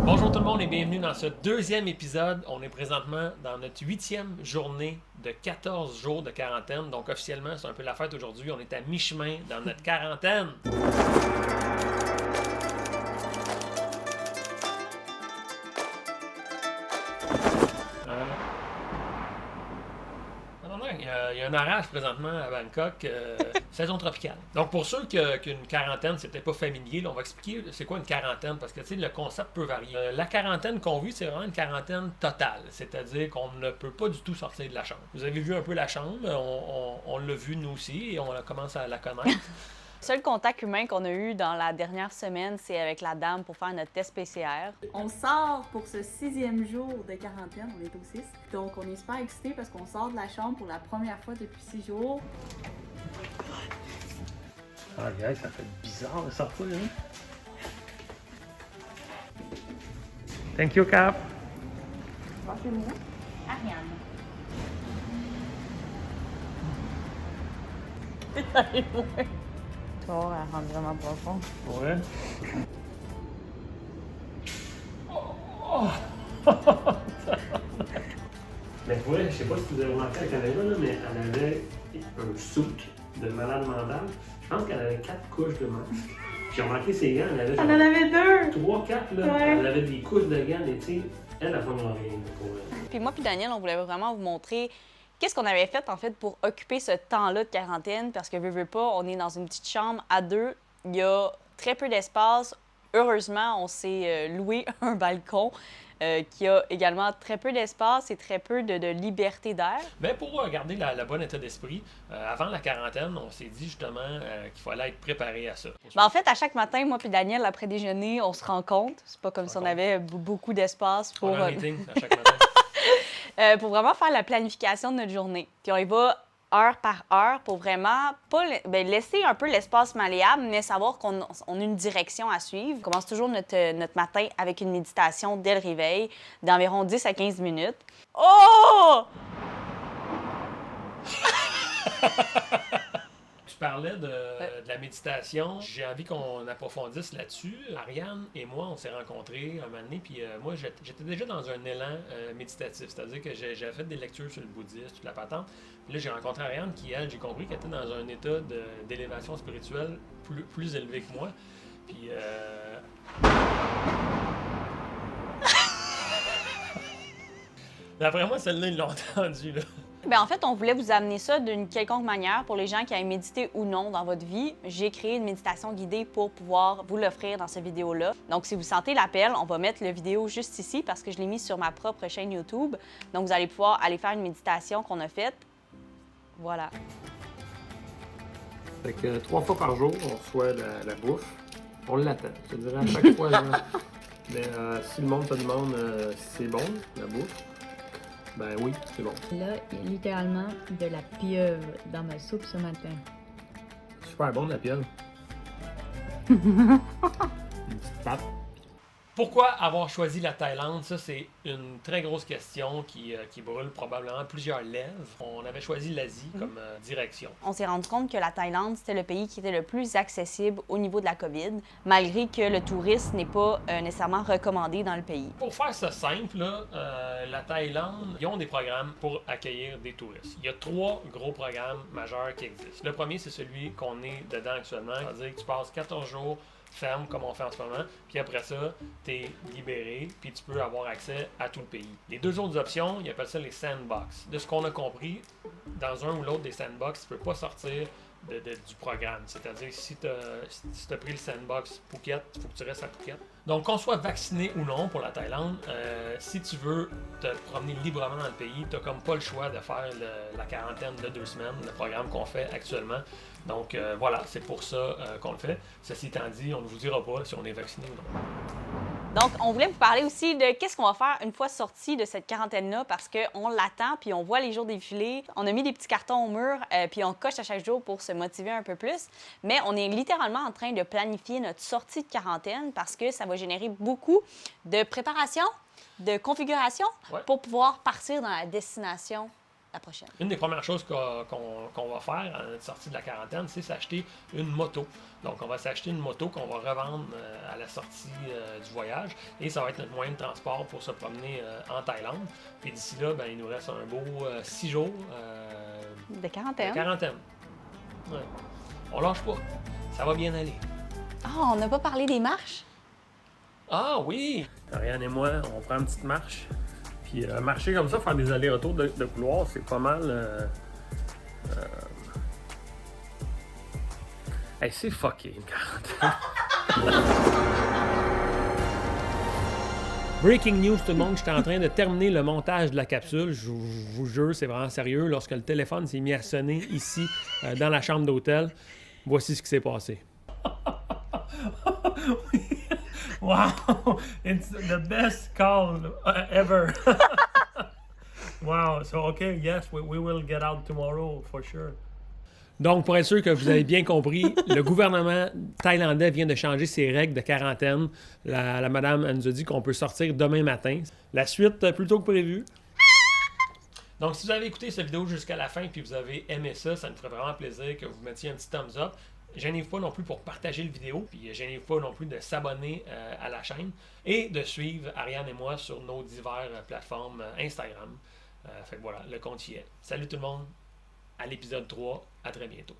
Bonjour tout le monde et bienvenue dans ce deuxième épisode. On est présentement dans notre 8e journée de 14 jours de quarantaine. Donc officiellement, c'est un peu la fête aujourd'hui. On est à mi-chemin dans notre quarantaine. Il y a un orage présentement à Bangkok, saison tropicale. Donc pour ceux qu'une quarantaine, c'est peut-être pas familier, là, on va expliquer c'est quoi une quarantaine, parce que le concept peut varier. La quarantaine qu'on vit, c'est vraiment une quarantaine totale, c'est-à-dire qu'on ne peut pas du tout sortir de la chambre. Vous avez vu un peu la chambre, on l'a vu nous aussi, et on commence à la connaître. Le seul contact humain qu'on a eu dans la dernière semaine, c'est avec la dame pour faire notre test PCR. On sort pour ce 6e jour de quarantaine, on est au 6. Donc on est super excités parce qu'on sort de la chambre pour la première fois depuis 6 jours. Ah, gars, ça fait bizarre de sortir, hein? Thank you, Cap. Passez-moi. Ariane. Toi, elle rentre vraiment profond. Ouais. Mais ouais, je sais pas si vous avez remarqué la caméra, là, mais elle avait un souk de malade mentale. Je pense qu'elle avait 4 couches de manches. J'ai remarqué ses gants, elle avait genre Elle en avait 2! 3, 4 là. Ouais. Elle avait des couches de gants, mais tu sais, elle a pas rien pour elle. Puis moi puis Daniel, on voulait vraiment vous montrer qu'est-ce qu'on avait fait en fait pour occuper ce temps-là de quarantaine, parce que veux pas, on est dans une petite chambre à deux, il y a très peu d'espace. Heureusement, on s'est loué un balcon qui a également très peu d'espace et très peu de liberté d'air. Mais pour garder le bon état d'esprit, avant la quarantaine, on s'est dit justement qu'il fallait être préparé à ça. Ben, en fait, à chaque matin, moi puis Daniel, après déjeuner, on se rencontre. C'est pas comme si on avait beaucoup d'espace pour, On a un meeting à chaque matin. pour vraiment faire la planification de notre journée. Puis on y va heure par heure pour vraiment pas laisser un peu l'espace malléable, mais savoir qu'on a une direction à suivre. On commence toujours notre matin avec une méditation dès le réveil d'environ 10 à 15 minutes. Oh! Tu parlais de la méditation. J'ai envie qu'on approfondisse là-dessus. Ariane et moi, on s'est rencontrés un moment donné, puis moi, j'étais déjà dans un élan méditatif, c'est-à-dire que j'avais fait des lectures sur le bouddhisme, toute la patente. Puis là, j'ai rencontré Ariane qui, elle, j'ai compris qu'elle était dans un état d'élévation spirituelle plus élevé que moi. Puis... D'après moi, celle-là, ils l'ont entendu, là. Bien, en fait, on voulait vous amener ça d'une quelconque manière pour les gens qui aiment méditer ou non dans votre vie. J'ai créé une méditation guidée pour pouvoir vous l'offrir dans cette vidéo-là. Donc, si vous sentez l'appel, on va mettre la vidéo juste ici parce que je l'ai mise sur ma propre chaîne YouTube. Donc, vous allez pouvoir aller faire une méditation qu'on a faite. Voilà. Fait que 3 fois par jour, on reçoit la bouffe. On l'attend. Je te dirais à chaque fois. Mais si le monde te demande si c'est bon, la bouffe, ben oui, c'est bon. Là, il y a littéralement de la pieuvre dans ma soupe ce matin. Super bon, la pieuvre. Une petite patte. Pourquoi avoir choisi la Thaïlande? Ça, c'est une très grosse question qui brûle probablement plusieurs lèvres. On avait choisi l'Asie comme direction. On s'est rendu compte que la Thaïlande, c'était le pays qui était le plus accessible au niveau de la COVID, malgré que le tourisme n'est pas nécessairement recommandé dans le pays. Pour faire ça simple, là, la Thaïlande, ils ont des programmes pour accueillir des touristes. Il y a 3 gros programmes majeurs qui existent. Le premier, c'est celui qu'on est dedans actuellement. C'est-à-dire que tu passes 14 jours ferme comme on fait en ce moment, puis après ça, tu es libéré, puis tu peux avoir accès à tout le pays. Les 2 autres options, ils appellent ça les sandbox. De ce qu'on a compris, dans un ou l'autre des sandbox, tu ne peux pas sortir du programme. C'est-à-dire si tu as pris le sandbox Phuket, il faut que tu restes à Phuket. Donc, qu'on soit vacciné ou non pour la Thaïlande, si tu veux te promener librement dans le pays, tu n'as comme pas le choix de faire la quarantaine de 2 semaines, le programme qu'on fait actuellement. Donc, voilà, c'est pour ça qu'on le fait. Ceci étant dit, on ne vous dira pas si on est vacciné ou non. Donc, on voulait vous parler aussi de qu'est-ce qu'on va faire une fois sorti de cette quarantaine-là, parce qu'on l'attend, puis on voit les jours défiler. On a mis des petits cartons au mur, puis on coche à chaque jour pour se motiver un peu plus. Mais on est littéralement en train de planifier notre sortie de quarantaine parce que ça va générer beaucoup de préparation, de configuration pour pouvoir partir dans la destination la prochaine. Une des premières choses qu'on va faire à notre sortie de la quarantaine, c'est s'acheter une moto. Donc, on va s'acheter une moto qu'on va revendre à la sortie du voyage. Et ça va être notre moyen de transport pour se promener en Thaïlande. Puis d'ici là, ben, il nous reste un beau 6 jours De quarantaine. de quarantaine. Ouais. On lâche pas. Ça va bien aller. Ah, on n'a pas parlé des marches? Ah oui! Ariane et moi, on prend une petite marche. Puis marcher comme ça, faire des allers-retours de couloir, c'est pas mal. Hey, c'est fucké une quarantaine. Breaking news tout le monde, j'étais en train de terminer le montage de la capsule. Je vous jure, c'est vraiment sérieux. Lorsque le téléphone s'est mis à sonner ici, dans la chambre d'hôtel, voici ce qui s'est passé. Wow, it's the best call ever. Wow, so okay, yes, we will get out tomorrow for sure. Donc, pour être sûr que vous avez bien compris, le gouvernement thaïlandais vient de changer ses règles de quarantaine. La madame elle nous a dit qu'on peut sortir demain matin. La suite, plus tôt que prévu. Donc, si vous avez écouté cette vidéo jusqu'à la fin et que vous avez aimé ça, ça nous ferait vraiment plaisir que vous mettiez un petit thumbs up. Gênez-vous pas non plus pour partager le vidéo, puis gênez-vous pas non plus de s'abonner à la chaîne et de suivre Ariane et moi sur nos diverses plateformes Instagram. Fait que voilà, le compte y est. Salut tout le monde, à l'épisode 3, à très bientôt.